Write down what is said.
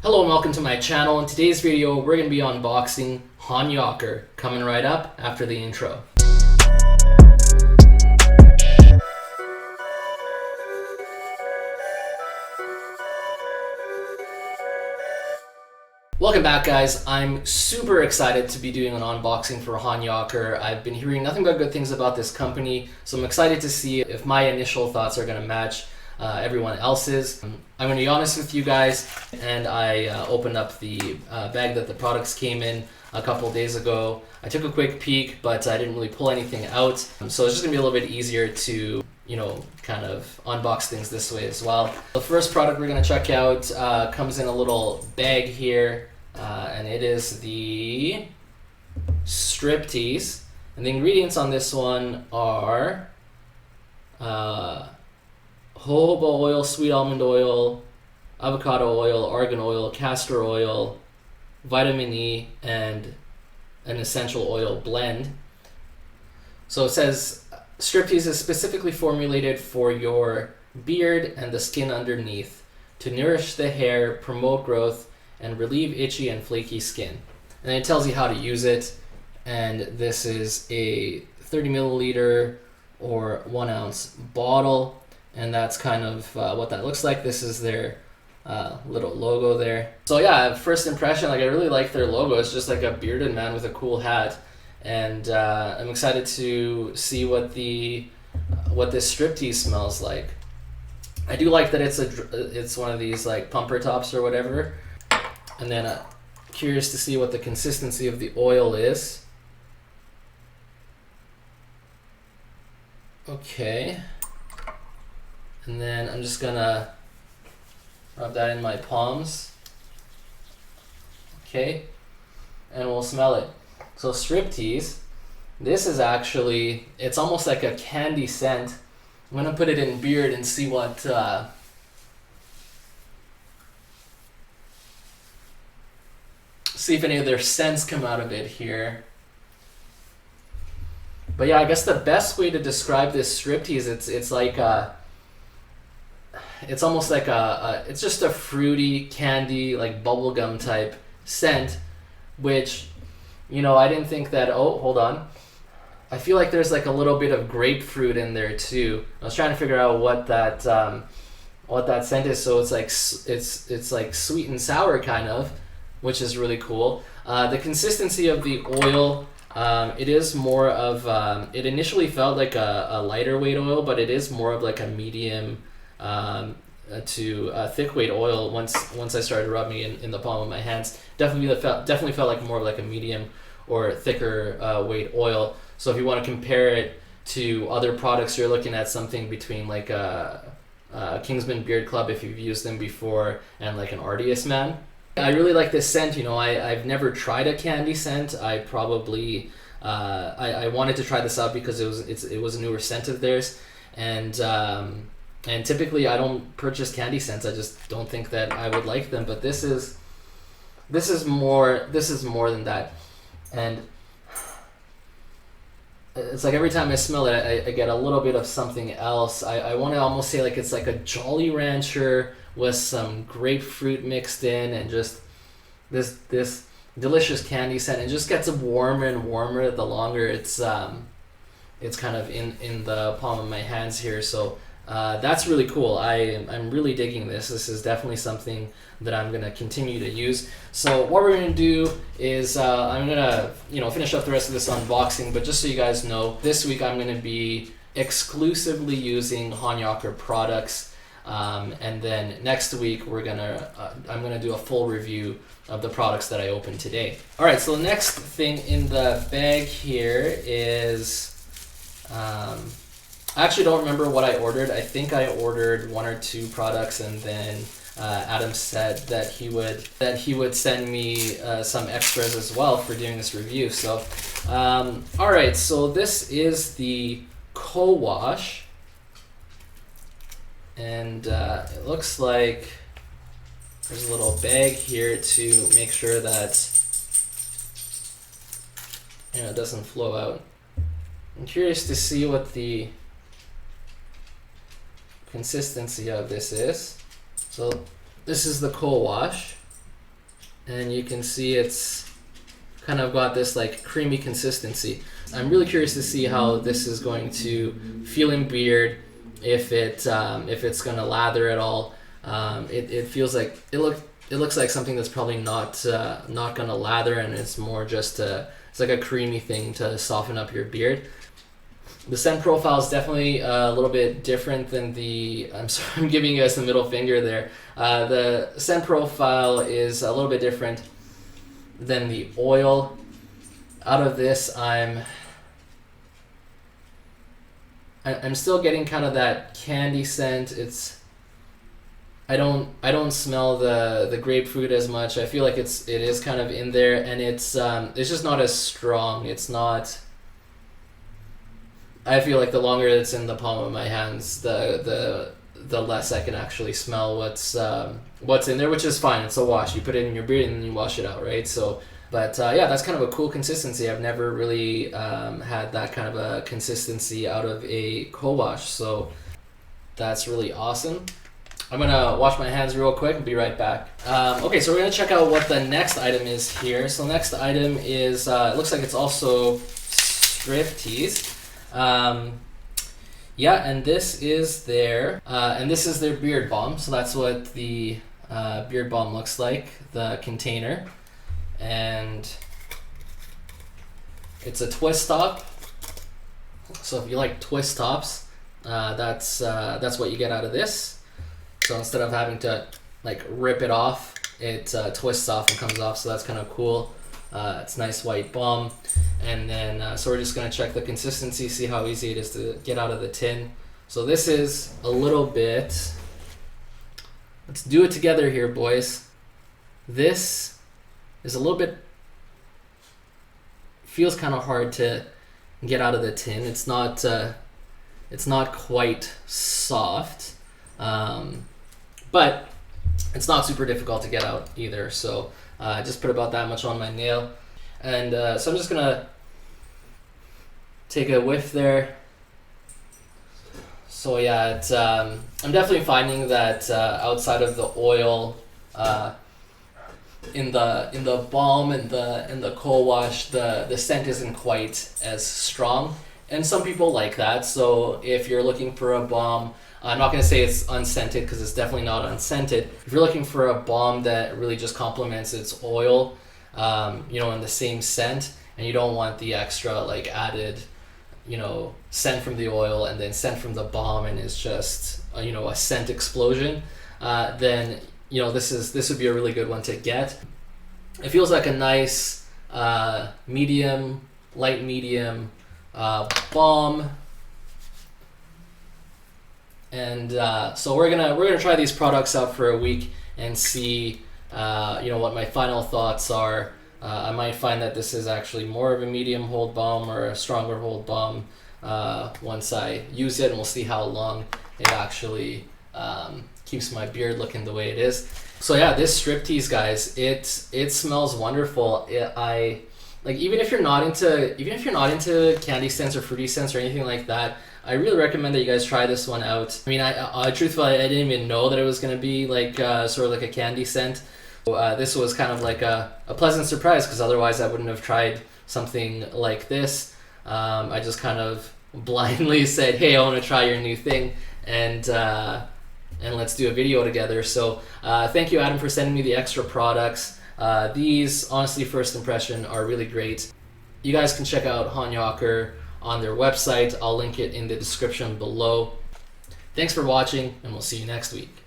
Hello and welcome to my channel. In today's video, we're going to be unboxing Honyocker, coming right up after the intro. Welcome back, guys. I'm super excited to be doing an unboxing for Honyocker. I've been hearing nothing but good things about this company, so I'm excited to see if my initial thoughts are going to match everyone else's. I'm going to be honest with you guys, and I opened up the bag that the products came in a couple days ago. I took a quick peek, but I didn't really pull anything out, so it's just going to be a little bit easier to kind of unbox things this way as well. The first product we're going to check out comes in a little bag here, and it is the Striptease. And the ingredients on this one are jojoba oil, sweet almond oil, avocado oil, argan oil, castor oil, vitamin E, and an essential oil blend. So it says Striptease is specifically formulated for your beard and the skin underneath to nourish the hair, promote growth, and relieve itchy and flaky skin. And then it tells you how to use it. And this is a 30 milliliter or 1 ounce bottle. And that's kind of what that looks like. This is their little logo there. So yeah, first impression, I really like their logo. It's just like a bearded man with a cool hat. And I'm excited to see what this Striptease smells like. I do like that it's one of these like pumper tops or whatever. And then curious to see what the consistency of the oil is. Okay. And then I'm just gonna rub that in my palms. Okay. And we'll smell it. So Striptease, this is actually, it's almost like a candy scent. I'm gonna put it in beard and see what see if any of their scents come out of it here. But yeah, I guess the best way to describe this Striptease, it's like it's almost like it's just a fruity candy, like bubblegum type scent, which, I didn't think that. Oh, hold on. I feel like there's like a little bit of grapefruit in there too. I was trying to figure out what that scent is. So it's like it's like sweet and sour kind of, which is really cool. The consistency of the oil, it is more of it initially felt like a lighter weight oil, but it is more of like a medium to thick weight oil. Once I started rubbing it in the palm of my hands, definitely felt like more of like a medium or thicker weight oil. So if you want to compare it to other products, you're looking at something between like a Kingsman Beard Club, if you've used them before, and like an Ardius Man. I really like this scent. I've never tried a candy scent. I probably I wanted to try this out because it was a newer scent of theirs, and typically I don't purchase candy scents. I just don't think that I would like them. But this is more than that, and it's like every time I smell it, I get a little bit of something else. I want to almost say like it's like a Jolly Rancher with some grapefruit mixed in, and just this delicious candy scent. It just gets warmer and warmer the longer it's kind of in the palm of my hands here. So that's really cool. I'm really digging this. This is definitely something that I'm gonna continue to use. So what we're gonna do is I'm gonna finish up the rest of this unboxing, but just so you guys know, this week I'm gonna be exclusively using Honyocker products. And then next week I'm gonna do a full review of the products that I opened today. All right, so the next thing in the bag here is I actually don't remember what I ordered. I think I ordered 1 or 2 products, and then Adam said that he would send me some extras as well for doing this review. So all right, so this is the co-wash. And it looks like there's a little bag here to make sure that it doesn't flow out. I'm curious to see what the consistency of this is. So this is the co-wash. and you can see it's kind of got this like creamy consistency. I'm really curious to see how this is going to feel in beard, if it's going to lather at all. It feels like it looks like something that's probably not going to lather, and it's more just it's like a creamy thing to soften up your beard. The scent profile is definitely a little bit different than the. I'm sorry, I'm giving you guys the middle finger there. The scent profile is a little bit different than the oil. Out of this, I'm still getting kind of that candy scent. I don't smell the grapefruit as much. I feel like it is kind of in there, and it's just not as strong. It's not. I feel like the longer it's in the palm of my hands, the less I can actually smell what's in there, which is fine. It's a wash. You put it in your beard and then you wash it out, right? So, but yeah, that's kind of a cool consistency. I've never really had that kind of a consistency out of a co-wash, so that's really awesome. I'm gonna wash my hands real quick and be right back. Okay, so we're gonna check out what the next item is here. So next item is it looks like it's also Striptease. Yeah, and this is their beard balm. So that's what the beard balm looks like, the container, and it's a twist top. So if you like twist tops, that's what you get out of this. So instead of having to like rip it off, it twists off and comes off. So that's kind of cool. It's nice white balm. And then, so we're just going to check the consistency, see how easy it is to get out of the tin. So this is a little bit, let's do it together here, boys. This is a little bit, feels kind of hard to get out of the tin. It's not quite soft, but it's not super difficult to get out either. So I just put about that much on my nail. And so I'm just gonna take a whiff there. So yeah, it's I'm definitely finding that outside of the oil, in the balm and the coal wash, the scent isn't quite as strong, and some people like that. So if you're looking for a balm, I'm not going to say it's unscented because it's definitely not unscented. If you're looking for a balm that really just complements its oil, in the same scent, and you don't want the extra like added, scent from the oil and then scent from the balm, and it's just a scent explosion, then this would be a really good one to get. It feels like a nice light medium balm. And so we're gonna try these products out for a week and see what my final thoughts are. I might find that this is actually more of a medium hold balm or a stronger hold balm once I use it, and we'll see how long it actually keeps my beard looking the way it is. So yeah, this Striptease, guys, it smells wonderful. Even if you're not into candy scents or fruity scents or anything like that, I really recommend that you guys try this one out. I mean, I truthfully, I didn't even know that it was going to be like sort of like a candy scent. This was kind of like a pleasant surprise, because otherwise I wouldn't have tried something like this. I just kind of blindly said, hey, I want to try your new thing, and let's do a video together. So thank you, Adam, for sending me the extra products. These, honestly, first impression, are really great. You guys can check out Honyocker on their website. I'll link it in the description below. Thanks for watching, and we'll see you next week.